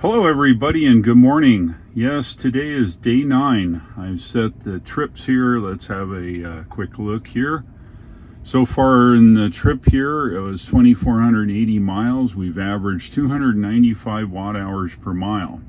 Hello everybody and good morning. Yes, today is day 9. I've set the trips here. Let's have a quick look here. So far in the trip here, it was 2,480 miles. We've averaged 295 watt hours per mile.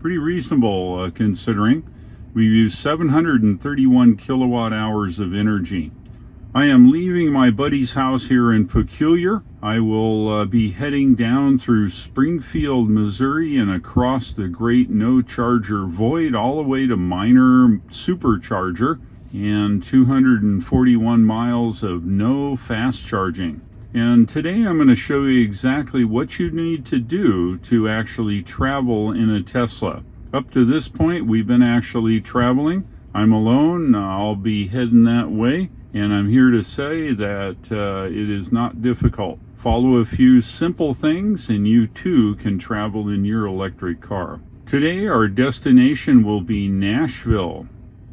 Pretty reasonable considering. We've used 731 kilowatt hours of energy. I am leaving my buddy's house here in Peculiar. I will be heading down through Springfield, Missouri and across the great no charger void all the way to Minor Supercharger and 241 miles of no fast charging. And today I'm going to show you exactly what you need to do to actually travel in a Tesla. Up to this point, we've been actually traveling. I'm alone. I'll be heading that way. And I'm here to say that it is not difficult. Follow a few simple things and you too can travel in your electric car. Today our destination will be Nashville.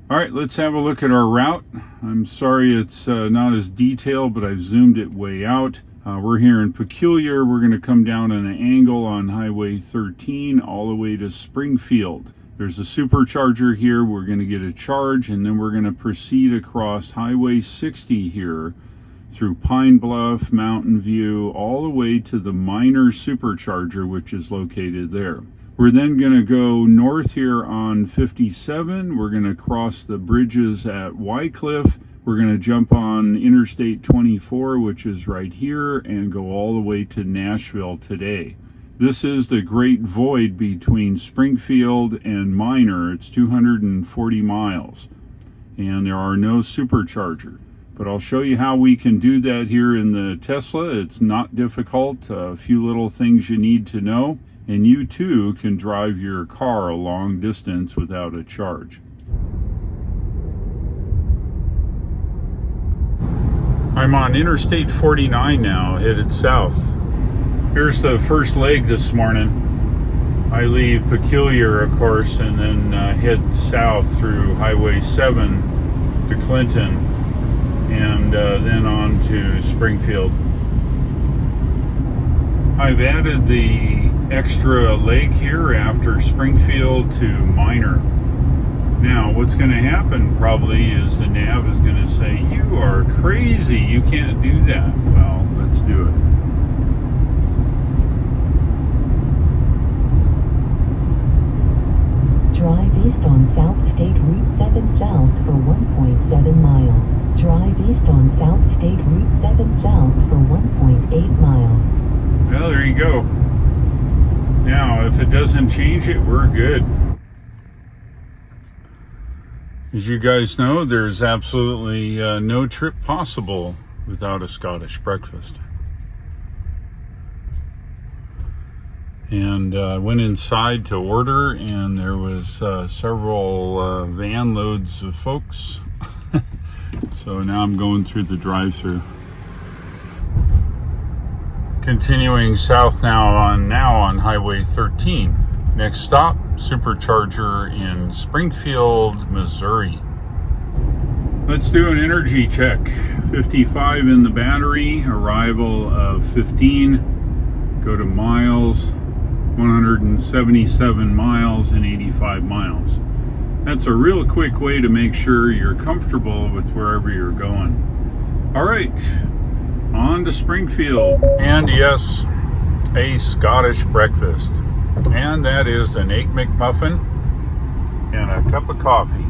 All right, let's have a look at our route. I'm sorry it's not as detailed, but I've zoomed it way out. We're here in Peculiar. We're going to come down at an angle on Highway 13 all the way to Springfield. There's a supercharger here. We're going to get a charge and then we're going to proceed across Highway 60 here through Pine Bluff, Mountain View, all the way to the Minor Supercharger, which is located there. We're then going to go north here on 57. We're going to cross the bridges at Wycliffe. We're going to jump on Interstate 24, which is right here, and go all the way to Nashville today. This is the great void between Springfield and Minor. It's 240 miles, and there are no superchargers. But I'll show you how we can do that here in the Tesla. It's not difficult. A few little things you need to know, and you too can drive your car a long distance without a charge. I'm on Interstate 49 now, headed south. Here's the first leg this morning. I leave Peculiar, of course, and then head south through Highway 7 to Clinton, and then on to Springfield. I've added the extra leg here after Springfield to Minor. Now, what's going to happen probably is the nav is going to say, "You are crazy, you can't do that." Well, let's do it. Drive east on South State Route 7 south for 1.7 miles. Drive east on South State Route 7 south for 1.8 miles. Well, there you go. Now, if it doesn't change it, we're good. As you guys know, there's absolutely no trip possible without a Scottish breakfast. And I went inside to order, and there was several van loads of folks. So now I'm going through the drive-thru. Continuing south now on Highway 13. Next stop, supercharger in Springfield, Missouri. Let's do an energy check. 55 in the battery, arrival of 15. Go to miles, 177 miles and 85 miles. That's a real quick way to make sure you're comfortable with wherever you're going. All right, on to Springfield. And yes, a Scottish breakfast. And that is an Egg McMuffin and a cup of coffee.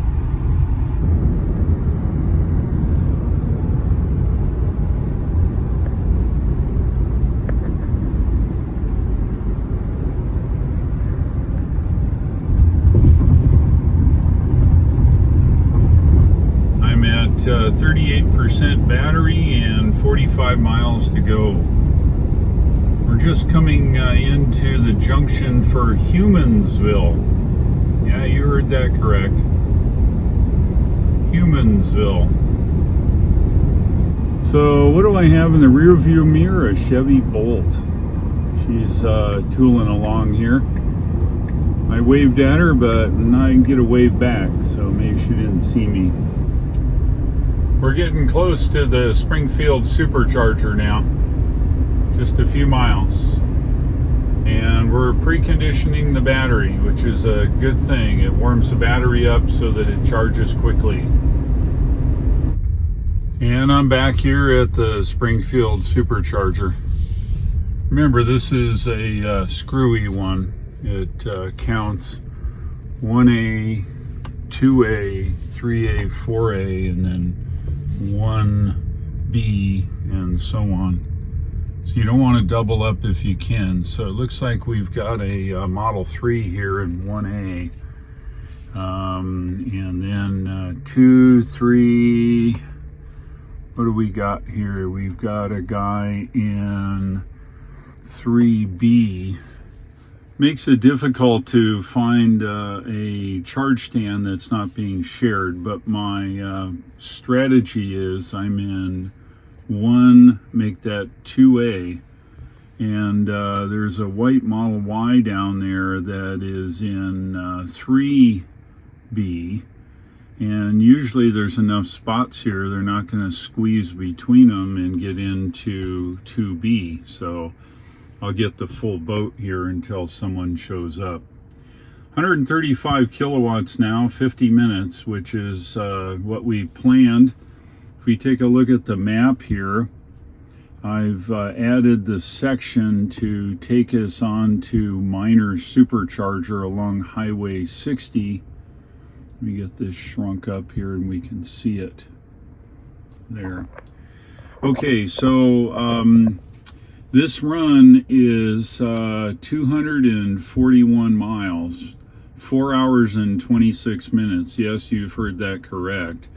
I'm at 38% battery and 45 miles to go. We're just coming into the junction for Humansville. Yeah, you heard that correct. Humansville. So what do I have in the rear view mirror? A Chevy Bolt. She's tooling along here. I waved at her, but I didn't get a wave back, so maybe she didn't see me. We're getting close to the Springfield Supercharger now. Just a few miles. And we're preconditioning the battery, which is a good thing. It warms the battery up so that it charges quickly. And I'm back here at the Springfield supercharger. Remember, this is a screwy one. It counts 1A, 2A, 3A, 4A, and then 1B, and so on. So you don't want to double up if you can. So it looks like we've got a Model 3 here in 1A. And then 2, 3, what do we got here? We've got a guy in 3B. Makes it difficult to find a charge stand that's not being shared, but my strategy is I'm in 1, make that 2A, and there's a white Model Y down there that is in 3B, and usually there's enough spots here, they're not going to squeeze between them and get into 2B, so I'll get the full boat here until someone shows up. 135 kilowatts now, 50 minutes, which is what we planned. If we take a look at the map here, I've added the section to take us on to Minor Supercharger along Highway 60. Let me get this shrunk up here and we can see it there. Okay, so this run is 241 miles, 4 hours and 26 minutes. Yes, you've heard that correct.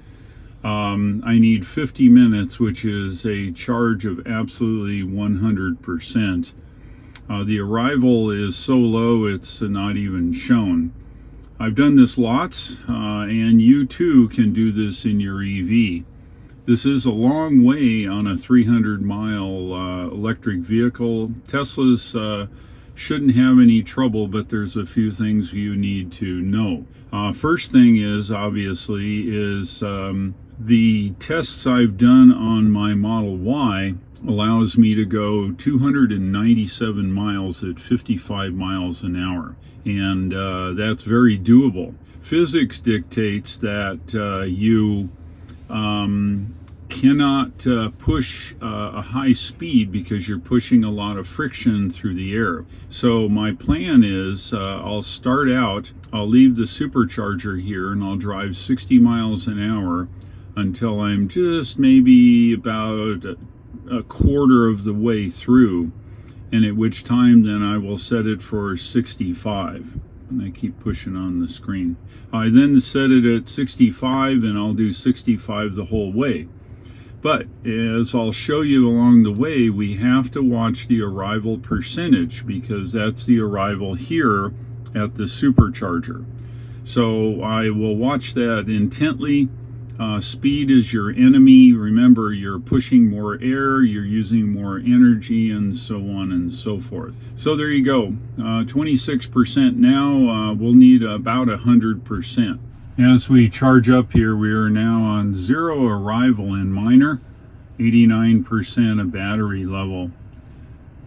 I need 50 minutes, which is a charge of absolutely 100%. The arrival is so low it's not even shown. I've done this lots, and you too can do this in your EV. This is a long way on a 300-mile electric vehicle. Teslas shouldn't have any trouble, but there's a few things you need to know. First thing is, obviously, is the tests I've done on my Model Y allows me to go 297 miles at 55 miles an hour, and that's very doable. Physics dictates that you cannot push a high speed because you're pushing a lot of friction through the air. So my plan is I'll start out, I'll leave the supercharger here and I'll drive 60 miles an hour until I'm just maybe about a quarter of the way through, and at which time then I will set it for 65. I keep pushing on the screen. I then set it at 65 and I'll do 65 the whole way. But as I'll show you along the way, we have to watch the arrival percentage because that's the arrival here at the supercharger. So I will watch that intently. Speed is your enemy. Remember, you're pushing more air, you're using more energy, and so on and so forth. So there you go. 26% now. We'll need about 100%. As we charge up here, we are now on 0 arrival in Minor, 89% of battery level.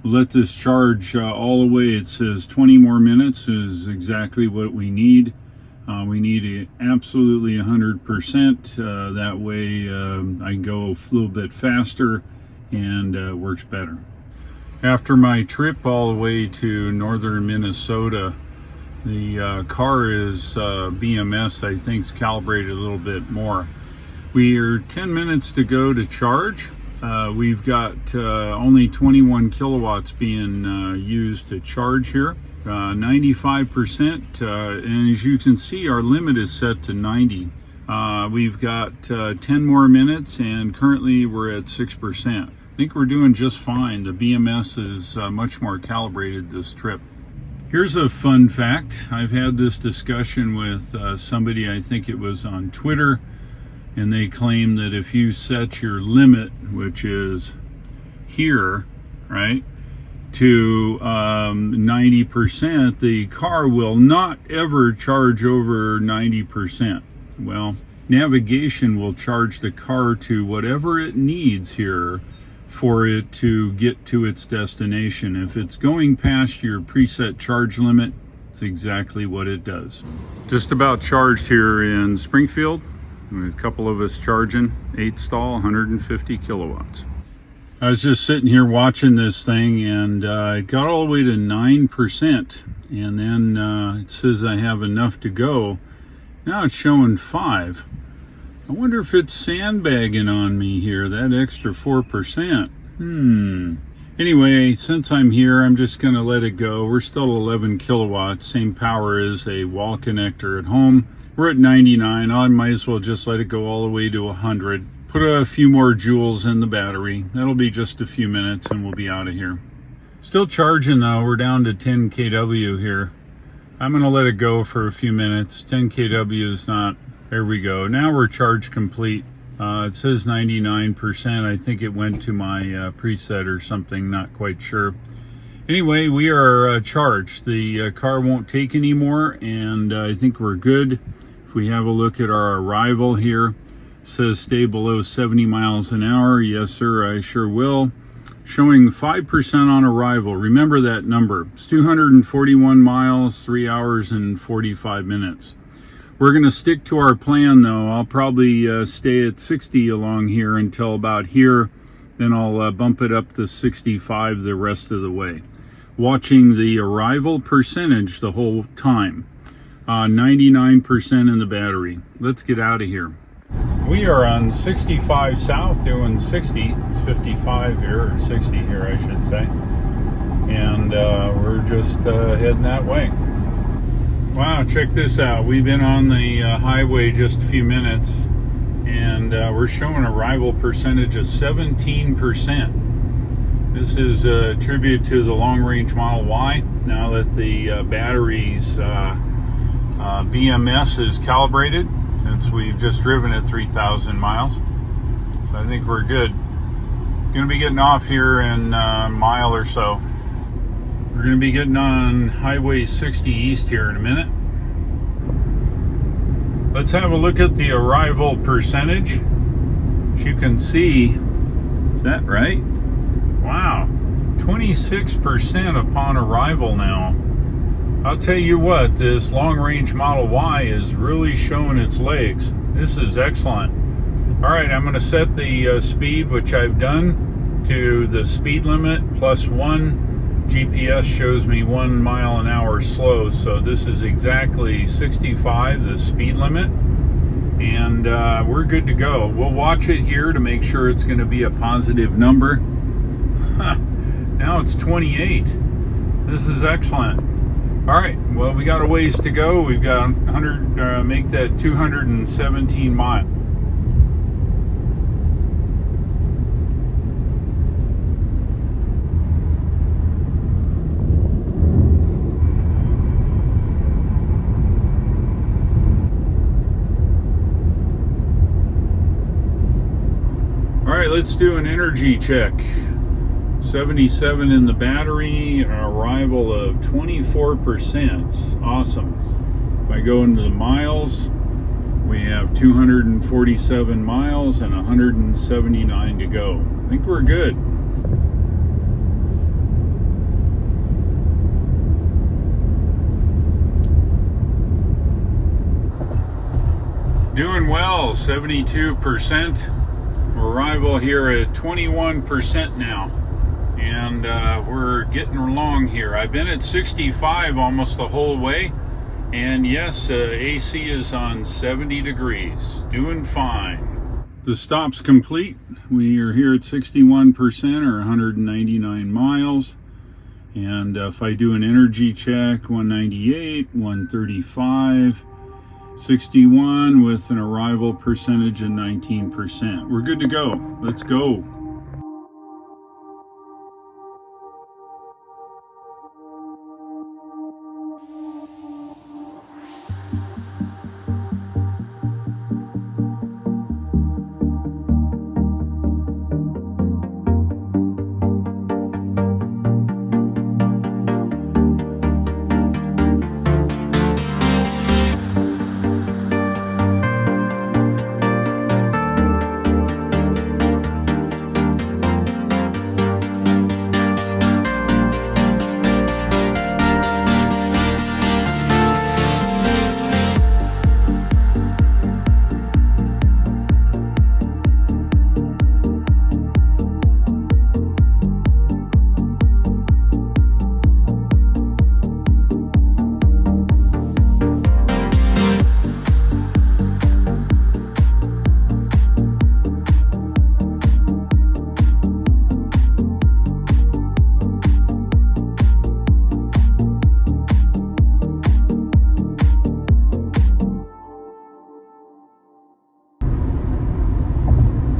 Let this charge all the way. It says 20 more minutes is exactly what we need. We need it absolutely 100%. That way I can go a little bit faster and works better. After my trip all the way to northern Minnesota, the car is BMS, I think, is calibrated a little bit more. We are 10 minutes to go to charge. We've got only 21 kilowatts being used to charge here. 95%, and as you can see, our limit is set to 90. We've got 10 more minutes, and currently we're at 6%. I think we're doing just fine. The BMS is much more calibrated this trip. Here's a fun fact. I've had this discussion with somebody, I think it was on Twitter, and they claim that if you set your limit, which is here, right, to 90%, the car will not ever charge over 90%. Well, navigation will charge the car to whatever it needs here for it to get to its destination. If it's going past your preset charge limit, it's exactly what it does. Just about charged here in Springfield. A couple of us charging, 8 stall, 150 kilowatts. I was just sitting here watching this thing, and it got all the way to 9%, and then it says I have enough to go. Now it's showing 5. I wonder if it's sandbagging on me here, that extra 4%. Anyway, since I'm here, I'm just going to let it go. We're still 11 kilowatts, same power as a wall connector at home. We're at 99. I might as well just let it go all the way to 100. Put a few more joules in the battery. That'll be just a few minutes and we'll be out of here. Still charging though. We're down to 10 kW here. I'm going to let it go for a few minutes. 10 kW is not... There we go. Now we're charged complete. It says 99%. I think it went to my preset or something. Not quite sure. Anyway, we are charged. The car won't take anymore, and I think we're good. If we have a look at our arrival here, it says stay below 70 miles an hour. Yes, sir, I sure will. Showing 5% on arrival. Remember that number. It's 241 miles, 3 hours and 45 minutes. We're going to stick to our plan, though. I'll probably stay at 60 along here until about here. Then I'll bump it up to 65 the rest of the way. Watching the arrival percentage the whole time. 99% in the battery. Let's get out of here. We are on 65 south doing 60. It's 55 here, or 60 here I should say. And we're just heading that way. Wow, check this out. We've been on the highway just a few minutes, and we're showing arrival percentage of 17%. This is a tribute to the long-range Model Y. Now that the battery's BMS is calibrated, since we've just driven at 3,000 miles. So I think we're good. Going to be getting off here in a mile or so. We're going to be getting on Highway 60 East here in a minute. Let's have a look at the arrival percentage. As you can see, is that right? Wow, 26% upon arrival now. I'll tell you what, this long-range Model Y is really showing its legs. This is excellent. All right, I'm going to set the speed, which I've done, to the speed limit +1. GPS shows me 1 mile an hour slow, so this is exactly 65, the speed limit, and we're good to go. We'll watch it here to make sure it's going to be a positive number. Now it's 28. This is excellent. All right, well, we got a ways to go. We've got 100, make that 217 miles. All right, let's do an energy check. 77 in the battery, an arrival of 24%. Awesome. If I go into the miles, we have 247 miles and 179 to go. I think we're good. Doing well, 72%. Arrival here at 21% now, and we're getting along here. I've been at 65 almost the whole way, and yes, AC is on 70 degrees. Doing fine. The stop's complete. We are here at 61% or 199 miles, and if I do an energy check, 198, 135, 61 with an arrival percentage of 19%. We're good to go. Let's go.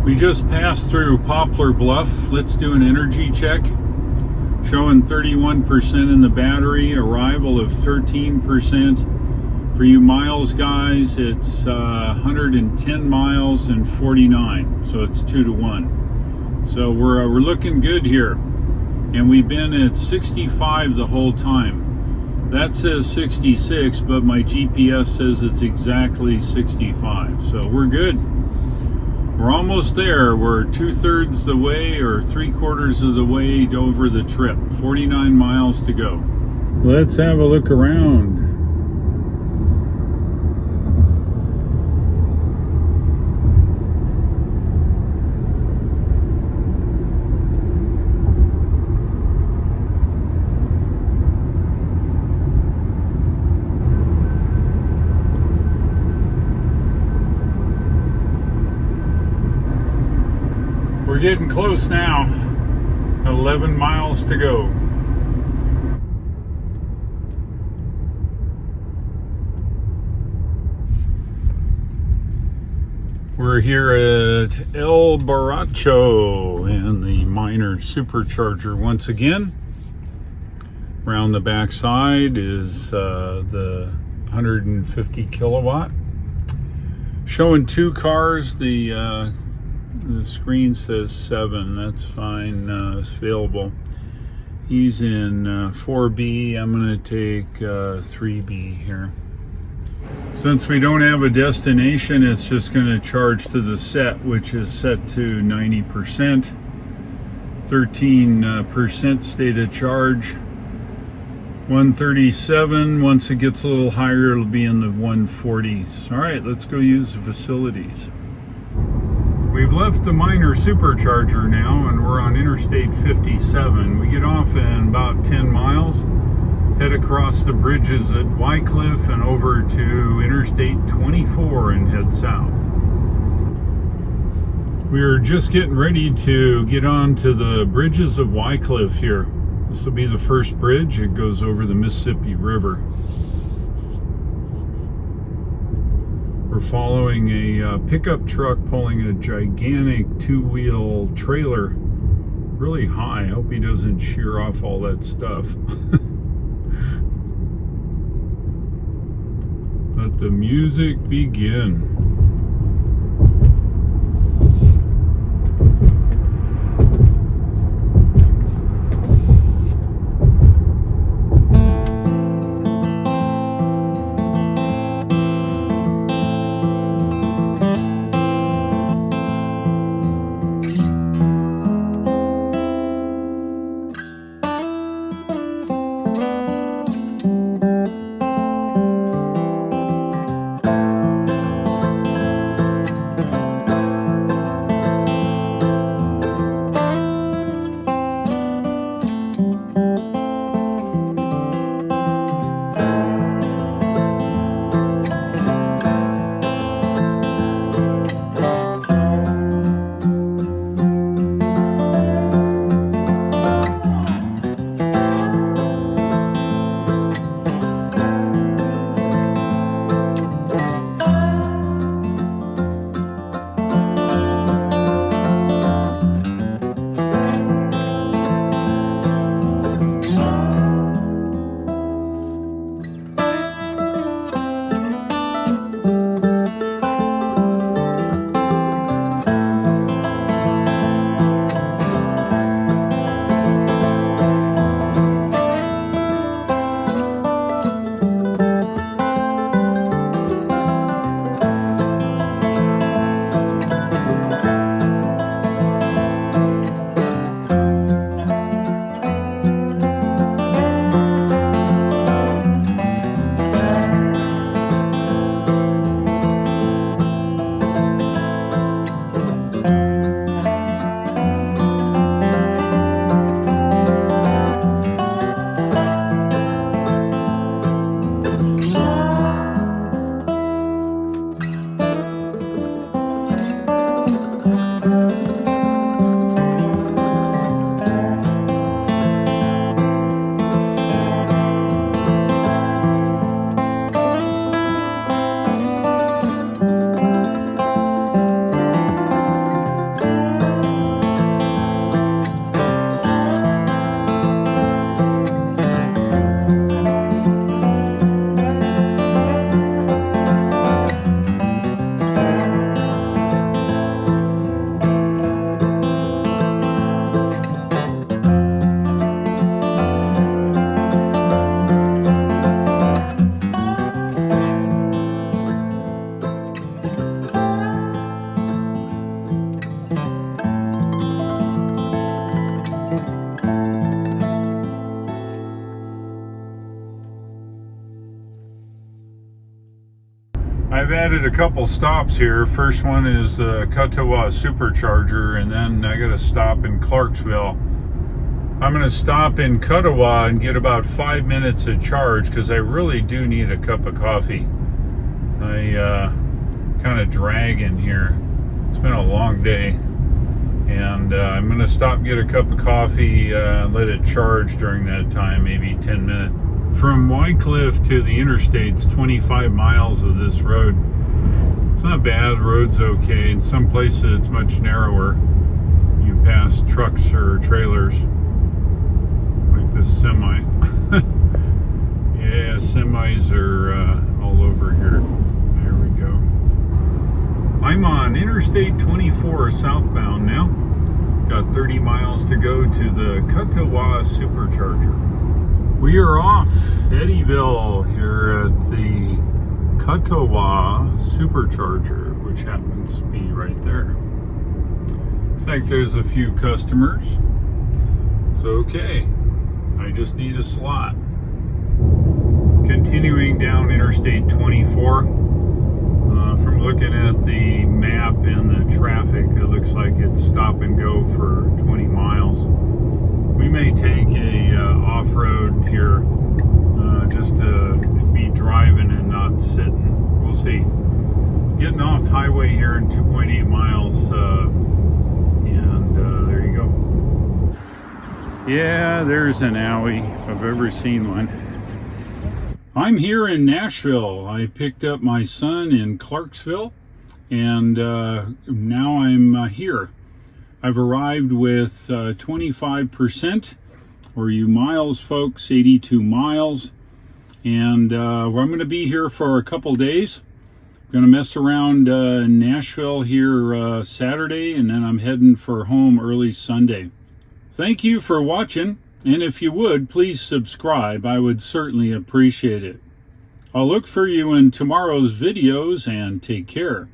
We just passed through Poplar Bluff. Let's do an energy check. Showing 31% in the battery, arrival of 13%. For you miles guys, it's 110 miles and 49, so it's 2 to 1. So we're looking good here. And we've been at 65 the whole time. That says 66, but my GPS says it's exactly 65. So we're good. We're almost there. We're 2/3 the way or 3/4 of the way over the trip. 49 miles to go. Let's have a look around. We're getting close now. 11 miles to go. We're here at El Borracho and the minor supercharger once again. Around the back side is the 150 kilowatt. Showing 2 cars. The screen says 7. That's fine. It's available. He's in 4B. I'm going to take 3B here. Since we don't have a destination, it's just going to charge to the set, which is set to 90%. 13% state of charge. 137. Once it gets a little higher, it'll be in the 140s. All right, let's go use the facilities. We've left the minor supercharger now, and we're on Interstate 57. We get off in about 10 miles, head across the bridges at Wycliffe and over to Interstate 24 and head south. We're just getting ready to get on to the bridges of Wycliffe here. This will be the first bridge. It goes over the Mississippi River. We're following a pickup truck pulling a gigantic 2-wheel trailer really high. I hope he doesn't shear off all that stuff. Let the music begin. added a couple stops here. First one is the Katawa Supercharger, and then I got a stop in Clarksville. I'm going to stop in Katawa and get about 5 minutes of charge because I really do need a cup of coffee. I kind of dragging here. It's been a long day, and I'm going to stop and get a cup of coffee, let it charge during that time, maybe 10 minutes. From Wycliffe to the interstate's 25 miles of this road. It's not bad, the road's okay. In some places it's much narrower. You pass trucks or trailers. This semi. Yeah, semis are all over here. There we go. I'm on Interstate 24 southbound now. Got 30 miles to go to the Katawa Supercharger. We are off Eddyville here at the Katawa Supercharger, which happens to be right there. Looks like there's a few customers. It's okay. I just need a slot. Continuing down Interstate 24. From looking at the map and the traffic, it looks like it's stop and go for 20 miles. We may take a off-road here just to be driving and not sitting. We'll see. Getting off the highway here in 2.8 miles. There you go. Yeah, there's an alley if I've ever seen one. I'm here in Nashville. I picked up my son in Clarksville, and now I'm here. I've arrived with 25%, or you miles folks, 82 miles. And I'm going to be here for a couple days. I'm going to mess around Nashville here Saturday, and then I'm heading for home early Sunday. Thank you for watching, and if you would, please subscribe. I would certainly appreciate it. I'll look for you in tomorrow's videos, and take care.